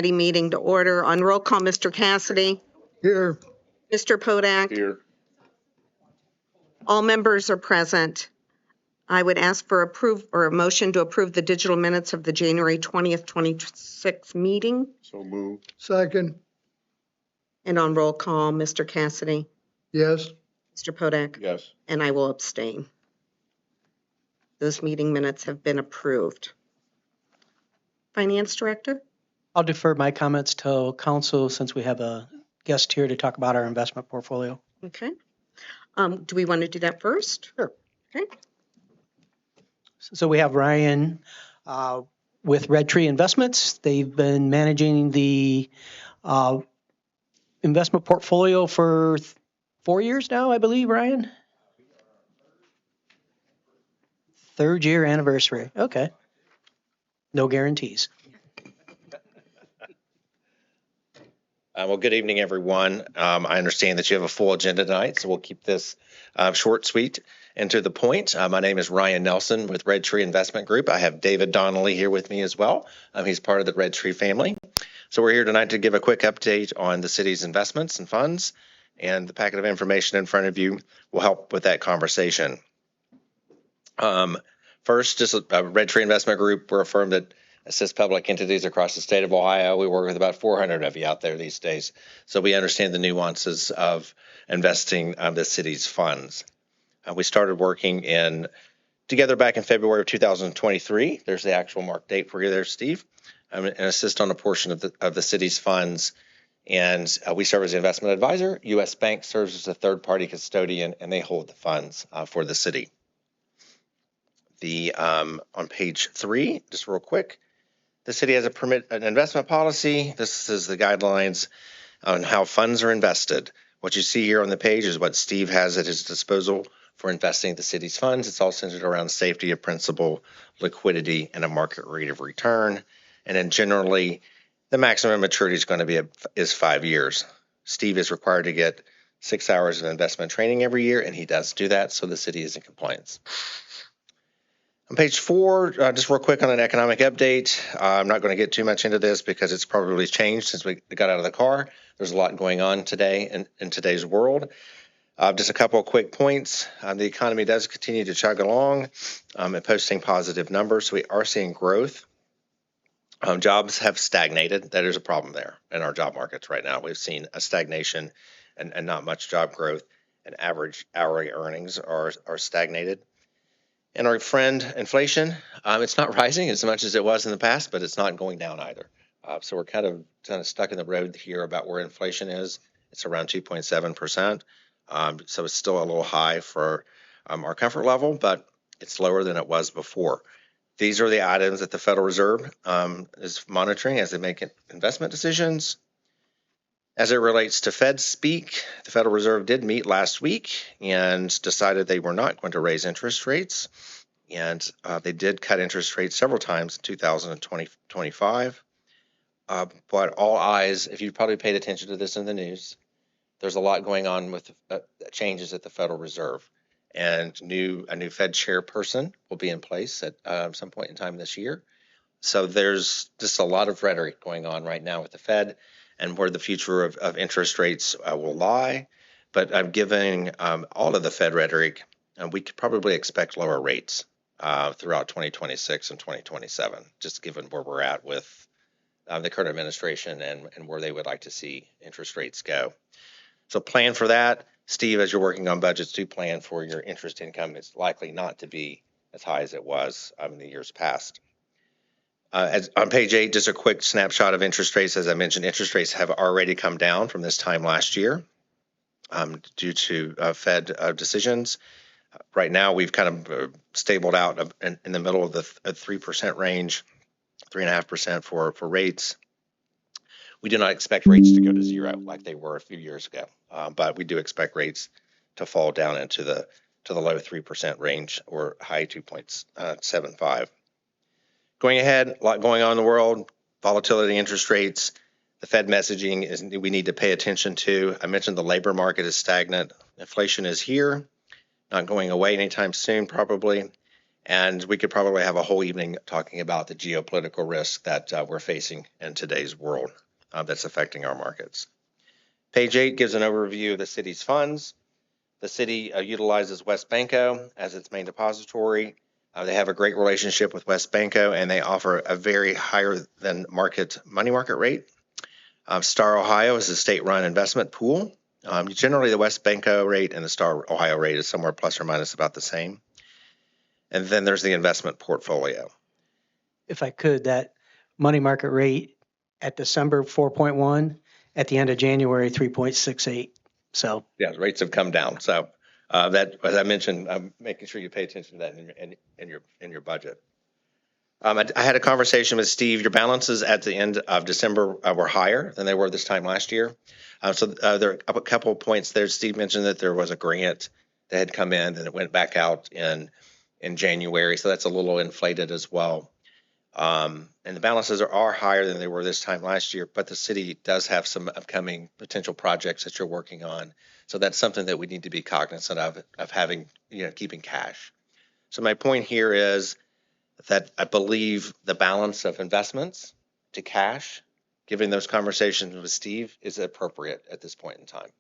Meeting to order. On roll call, Mr. Cassidy. Here. Mr. Podak. Here. All members are present. I would ask for a motion to approve the digital minutes of the January 20th, 2026 meeting. So moved. Second. And on roll call, Mr. Cassidy. Yes. Mr. Podak. Yes. And I will abstain. Those meeting minutes have been approved. Finance Director? I'll defer my comments to council since we have a guest here to talk about our investment portfolio. Okay. Do we want to do that first? Sure. Okay. So we have Ryan with Red Tree Investments. They've been managing the investment portfolio for 4 years now, I believe, Ryan? Third year anniversary. Okay. No guarantees. Well, good evening, everyone. I understand that you have a full agenda tonight, so we'll keep this short, sweet, and to the point. My name is Ryan Nelson with Red Tree Investment Group. I have David Donnelly here with me as well. He's part of the Red Tree family. So we're here tonight to give a quick update on the city's investments and funds, and the packet of information in front of you will help with that conversation. First, just Red Tree Investment Group, we're a firm that assists public entities across the state of Ohio. We work with about 400 of you out there these days, so we understand the nuances of investing the city's funds. We started working together back in February of 2023. There's the actual mark date for you there, Steve, and assist on a portion of the city's funds. And we serve as the investment advisor. U.S. Bank serves as a third-party custodian, and they hold the funds for the city. On page 3, just real quick, the city has an investment policy. This is the guidelines on how funds are invested. What you see here on the page is what Steve has at his disposal for investing the city's funds. It's all centered around safety of principal, liquidity, and a market rate of return. And then generally, the maximum maturity is going to is 5 years. Steve is required to get 6 hours of investment training every year, and he does do that, so the city is in compliance. On page 4, just real quick on an economic update. I'm not going to get too much into this because it's probably changed since we got out of the car. There's a lot going on today in today's world. Just a couple of quick points. The economy does continue to chug along and posting positive numbers. So we are seeing growth. Jobs have stagnated. That is a problem there in our job markets right now. We've seen a stagnation and not much job growth, and average hourly earnings are stagnated. And our friend, inflation, it's not rising as much as it was in the past, but it's not going down either. So we're kind of stuck in the road here about where inflation is. It's around 2.7%. So it's still a little high for our comfort level, but it's lower than it was before. These are the items that the Federal Reserve is monitoring as they make investment decisions. As it relates to Fed speak, the Federal Reserve did meet last week and decided they were not going to raise interest rates. And they did cut interest rates several times in 2025. But all eyes, if you've probably paid attention to this in the news, there's a lot going on with changes at the Federal Reserve. And a new Fed chairperson will be in place at some point in time this year. So there's just a lot of rhetoric going on right now with the Fed and where the future of interest rates will lie. But I'm giving all of the Fed rhetoric, and we could probably expect lower rates throughout 2026 and 2027, just given where we're at with the current administration and where they would like to see interest rates go. So plan for that. Steve, as you're working on budgets, do plan for your interest income. It's likely not to be as high as it was in the years past. On page 8, just a quick snapshot of interest rates. As I mentioned, interest rates have already come down from this time last year due to Fed decisions. Right now, we've kind of stabled out in the middle of the 3% range, 3.5% for rates. We do not expect rates to go to zero like they were a few years ago, but we do expect rates to fall down into the low 3% range or high 2.75. Going ahead, a lot going on in the world, volatility, interest rates. The Fed messaging is we need to pay attention to. I mentioned the labor market is stagnant. Inflation is here, not going away anytime soon probably. And we could probably have a whole evening talking about the geopolitical risk that we're facing in today's world that's affecting our markets. Page 8 gives an overview of the city's funds. The city utilizes West Banco as its main depository. They have a great relationship with West Banco, and they offer a very higher than market money market rate. Star Ohio is a state-run investment pool. Generally, the West Banco rate and the Star Ohio rate is somewhere plus or minus about the same. And then there's the investment portfolio. If I could, that money market rate at December 4.1, at the end of January 3.68. So Yeah, rates have come down. So that, as I mentioned, I'm making sure you pay attention to that in your budget. I had a conversation with Steve. Your balances at the end of December were higher than they were this time last year. So there are a couple of points there. Steve mentioned that there was a grant that had come in and it went back out in January. So that's a little inflated as well. And the balances are higher than they were this time last year, but the city does have some upcoming potential projects that you're working on. So that's something that we need to be cognizant of having, keeping cash. So my point here is that I believe the balance of investments to cash, given those conversations with Steve, is appropriate at this point in time.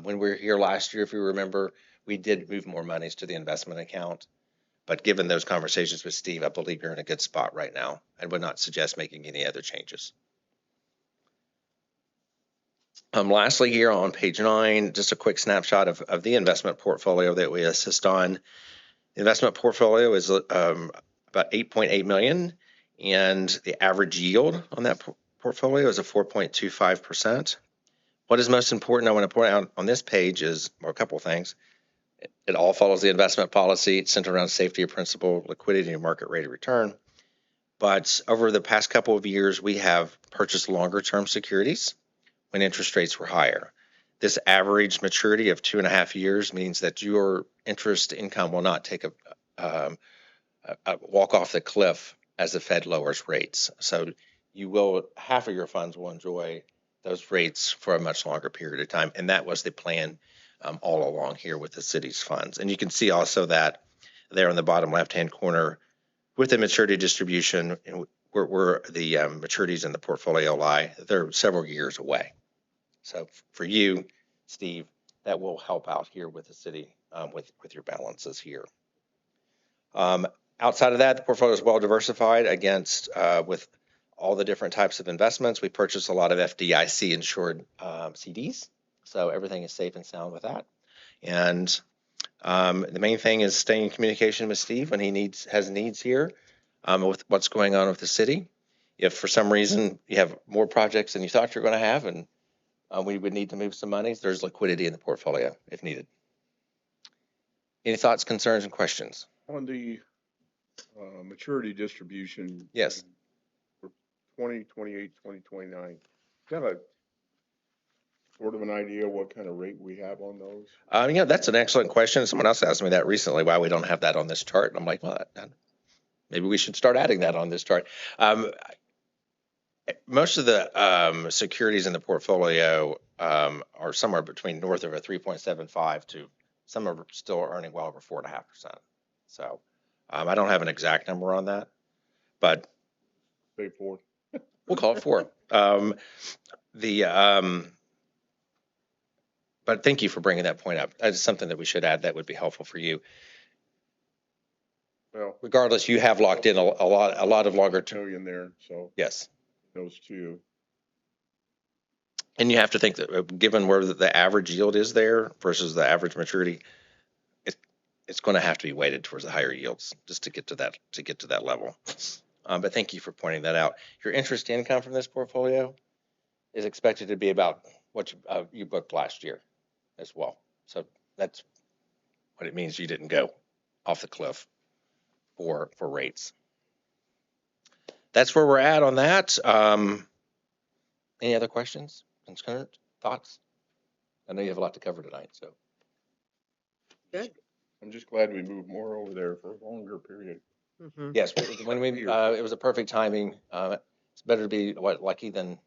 When we were here last year, if you remember, we did move more monies to the investment account. But given those conversations with Steve, I believe you're in a good spot right now and would not suggest making any other changes. Lastly, here on page 9, just a quick snapshot of the investment portfolio that we assist on. The investment portfolio is about 8.8 million, and the average yield on that portfolio is a 4.25%. What is most important I want to point out on this page is a couple of things. It all follows the investment policy. It's centered around safety of principal, liquidity, and market rate of return. But over the past couple of years, we have purchased longer-term securities when interest rates were higher. This average maturity of 2.5 years means that your interest income will not take a walk off the cliff as the Fed lowers rates. So half of your funds will enjoy those rates for a much longer period of time. And that was the plan all along here with the city's funds. And you can see also that there in the bottom left-hand corner with the maturity distribution, where the maturities in the portfolio lie, they're several years away. So for you, Steve, that will help out here with the city with your balances here. Outside of that, the portfolio is well diversified against with all the different types of investments. We purchase a lot of FDIC insured CDs. So everything is safe and sound with that. And the main thing is staying in communication with Steve when he has needs here with what's going on with the city. If for some reason you have more projects than you thought you're going to have and we would need to move some money, there's liquidity in the portfolio if needed. Any thoughts, concerns, and questions? On the maturity distribution. Yes. For 2028, 2029, got a sort of an idea what kind of rate we have on those? That's an excellent question. Someone else asked me that recently, why we don't have that on this chart. And I'm like, well, maybe we should start adding that on this chart. Most of the securities in the portfolio are somewhere between north of a 3.75 to some are still earning well over 4.5%. So I don't have an exact number on that, but Say 4. we'll call it 4. But thank you for bringing that point up. That's something that we should add that would be helpful for you. Well, Regardless, you have locked in a lot of longer term. million there, so Yes. those two. And you have to think that given where the average yield is there versus the average maturity, it's going to have to be weighted towards the higher yields just to get to that level. But thank you for pointing that out. Your interest income from this portfolio is expected to be about what you booked last year as well. So that's what it means you didn't go off the cliff for rates. That's where we're at on that. Any other questions, concerns, thoughts? I know you have a lot to cover tonight, so. Good. I'm just glad we moved more over there for a longer period. Mhm. Yes, when it was a perfect timing. It's better to be lucky than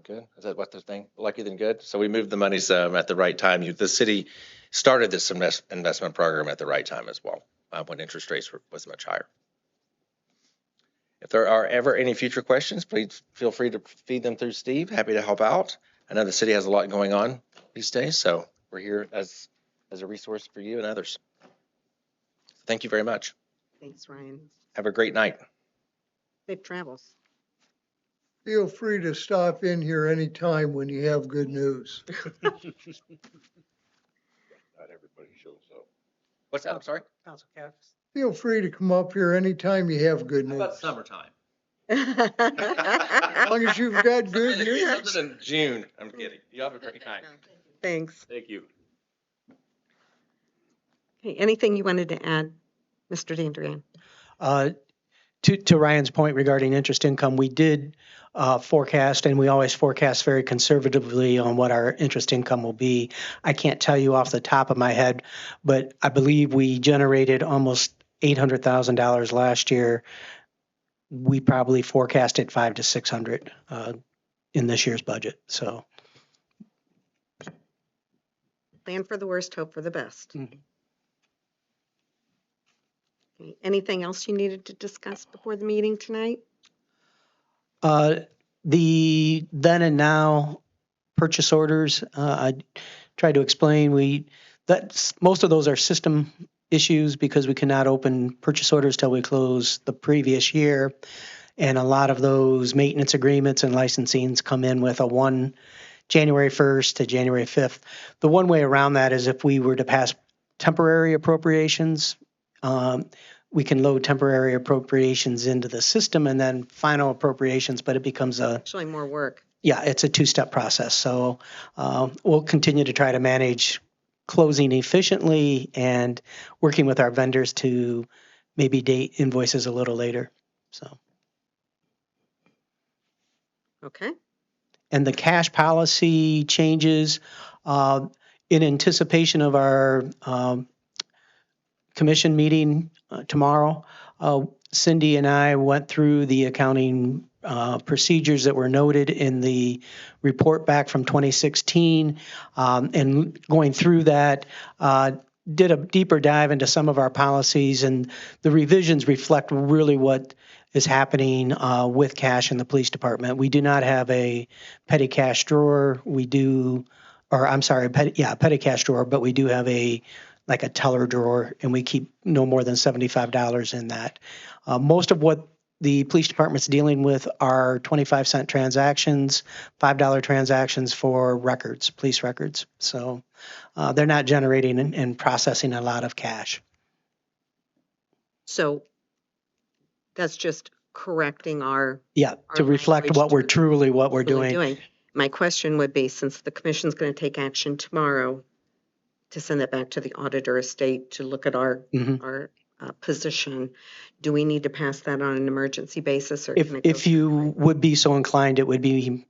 good. Is that what the thing? Lucky than good. So we moved the monies at the right time. The city started this investment program at the right time as well. when interest rates was much higher. If there are ever any future questions, please feel free to feed them through Steve. Happy to help out. I know the city has a lot going on these days, so we're here as a resource for you and others. Thank you very much. Thanks, Ryan. Have a great night. Safe travels. Feel free to stop in here anytime when you have good news. Not everybody shows up. What's that? I'm sorry? Council Caps. Feel free to come up here anytime you have good How news. about summertime? As long as you've got good news. Something in June. I'm kidding. You have a great night. Thanks. Thank you. Okay, anything you wanted to add, Mr. Dandrian? To Ryan's point regarding interest income, we did forecast, and we always forecast very conservatively on what our interest income will be. I can't tell you off the top of my head, but I believe we generated almost $800,000 last year. We probably forecasted 500 to 600 in this year's budget. So Plan for the worst, hope for the best. Mhm. Okay, anything else you needed to discuss before the meeting tonight? the then and now purchase orders, I tried to explain that most of those are system issues because we cannot open purchase orders till we close the previous year. And a lot of those maintenance agreements and licensings come in with a January 1st to January 5th. The one way around that is if we were to pass temporary appropriations, we can load temporary appropriations into the system and then final appropriations, but it becomes Actually, more work. it's a two-step process. So we'll continue to try to manage closing efficiently and working with our vendors to maybe date invoices a little later. So, Okay, and the cash policy changes in anticipation of our commission meeting tomorrow. Cindy and I went through the accounting procedures that were noted in the report back from 2016, and going through that, did a deeper dive into some of our policies, and the revisions reflect really what is happening with cash in the police department. We do not have a petty cash drawer. Petty cash drawer, but we do have like a teller drawer, and we keep no more than $75 in that. Most of what the police department's dealing with are 25-cent transactions, $5 transactions for records, police records. So they're not generating and processing a lot of cash. so that's just correcting our Yeah, to reflect language what we're really doing. My question would be, since the commission's going to take action tomorrow to send that back to the auditor estate to look at our Mhm. position, do we need to pass that on an emergency basis, or can it go If you would be so inclined, it would be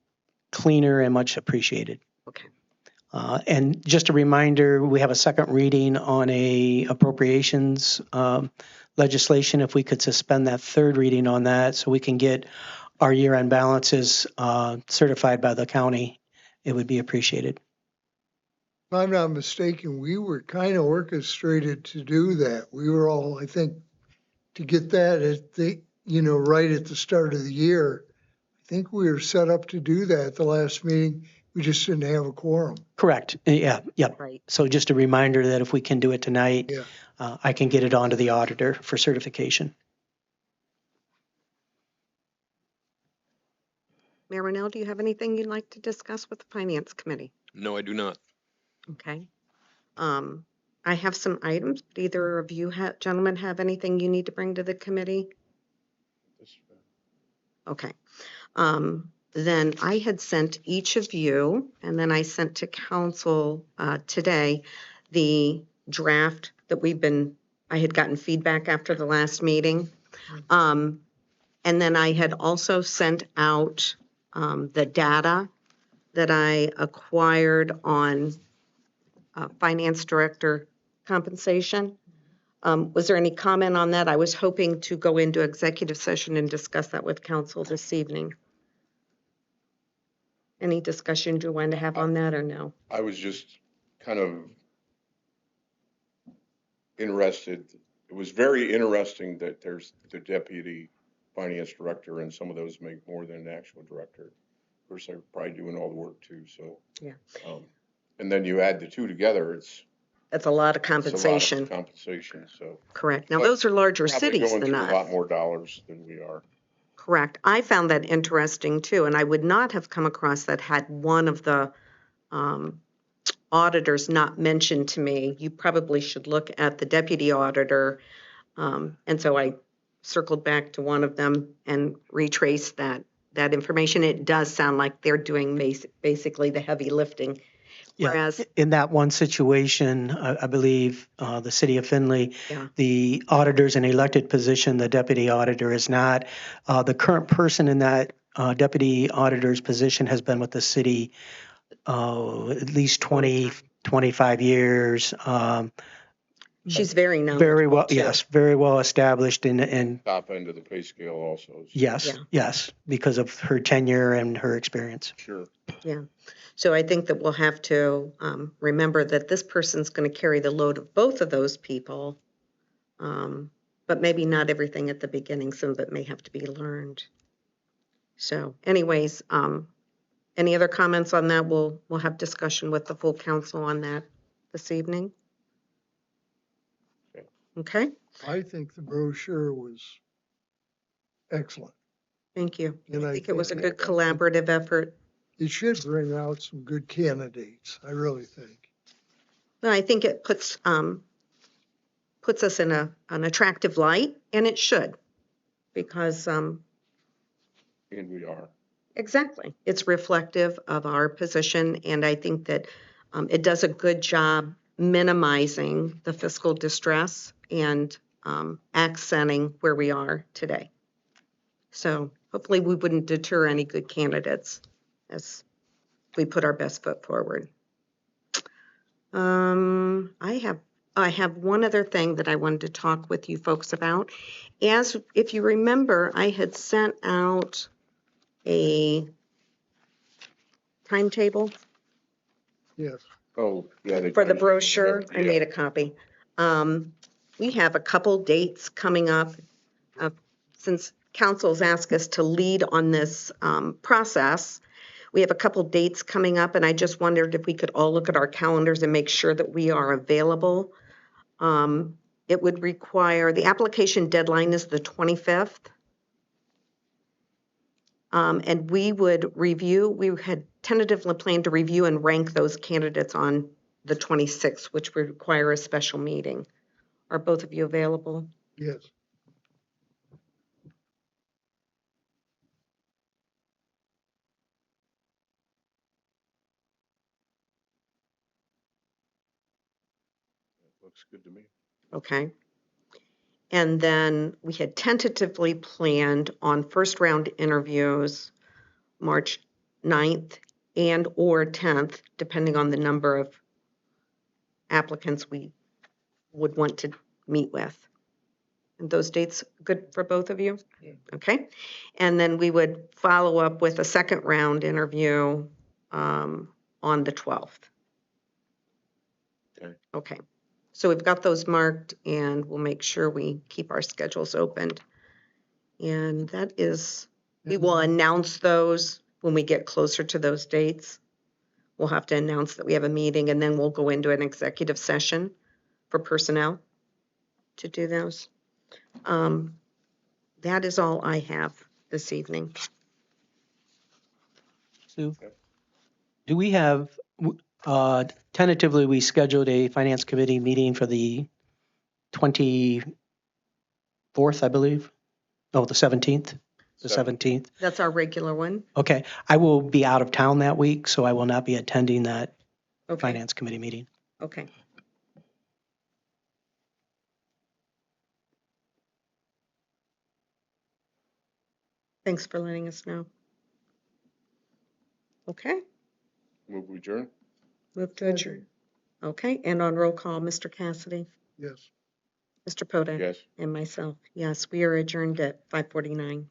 cleaner and much appreciated. Okay. And just a reminder, we have a second reading on a appropriations legislation. If we could suspend that third reading on that so we can get our year-end balances certified by the county, it would be appreciated. If I'm not mistaken, we were kind of orchestrated to do that. We were all, I think, to get that right at the start of the year. I think we were set up to do that at the last meeting. We just didn't have a quorum. Correct. Yeah. Right. So just a reminder that if we can do it tonight, Yeah. I can get it on to the auditor for certification. Mayor Rennell, do you have anything you'd like to discuss with the Finance Committee? No, I do not. Okay. I have some items, but either of you gentlemen have anything you need to bring to the committee? Okay. Then I had sent each of you, and then I sent to council today, the draft that I had gotten feedback after the last meeting. And then I had also sent out the data that I acquired on finance director compensation. Was there any comment on that? I was hoping to go into executive session and discuss that with council this evening. Any discussion you want to have on that or no? I was just kind of interested it was very interesting that there's the deputy finance director and some of those make more than an actual director. Of course, they're probably doing all the work too, so. Yeah. And then you add the two together, That's a lot of it's a lot compensation. of compensation, so. Correct. Now, But those are larger Probably cities going than through a lot us. more dollars than we are. Correct. I found that interesting too, and I would not have come across that had one of the um, auditors not mentioned to me. You probably should look at the deputy auditor. And so I circled back to one of them and retraced that information. It does sound like they're doing basically the heavy lifting. Yeah, Whereas, in that one situation, I believe the city of Findlay, yeah, the auditor's an elected position, the deputy auditor is not. The current person in that deputy auditor's position has been with the city at least 20, 25 years. she's very Very knowledgeable well, too. yes, very well established and Top end of the pay scale also. So. yes, Yeah. yes, because of her tenure and her experience. Sure. Yeah. So I think that we'll have to remember that this person's going to carry the load of both of those people, but maybe not everything at the beginning. Some of it may have to be learned. So anyways, any other comments on that? We'll have discussion with the full council on that this evening. Okay. Okay, I think the brochure was excellent. thank you. And I think it was a think good collaborative effort. It should bring out some good candidates, I really think. No, I think it puts us in an attractive light, and it should, because And we are. exactly, it's reflective of our position, and I think that it does a good job minimizing the fiscal distress and accenting where we are today. So hopefully we wouldn't deter any good candidates as we put our best foot forward. I have one other thing that I wanted to talk with you folks about. If you remember, I had sent out a timetable Yes. Oh, yeah. for the brochure. I Yeah. made a copy. We have a couple dates coming up. Since council's asked us to lead on this process, we have a couple dates coming up, and I just wondered if we could all look at our calendars and make sure that we are available. It would require, the application deadline is the 25th. And we had tentatively planned to review and rank those candidates on the 26th, which would require a special meeting. Are both of you available? Yes. Looks good to me. Okay. And then we had tentatively planned on first round interviews March 9th and or 10th, depending on the number of applicants we would want to meet with. And those dates good for both of you? Yeah. Okay. And then we would follow up with a second round interview on the 12th. Okay. Okay. So we've got those marked, and we'll make sure we keep our schedules opened. And that is, we will announce those when we get closer to those dates. We'll have to announce that we have a meeting, and then we'll go into an executive session for personnel to do those. That is all I have this evening. Sue, do we have, tentatively, we scheduled a finance committee meeting for the 24th, I believe? No, the 17th, the 17th. That's our regular one. Okay, I will be out of town that week, so I will not be attending that Okay. finance committee meeting. Okay. Thanks for letting us know. Okay, Move we adjourn? move to adjourn. Okay, and on roll call, Mr. Cassidy, Yes. Mr. Podak, Yes. and myself. Yes, we are adjourned at 5:49.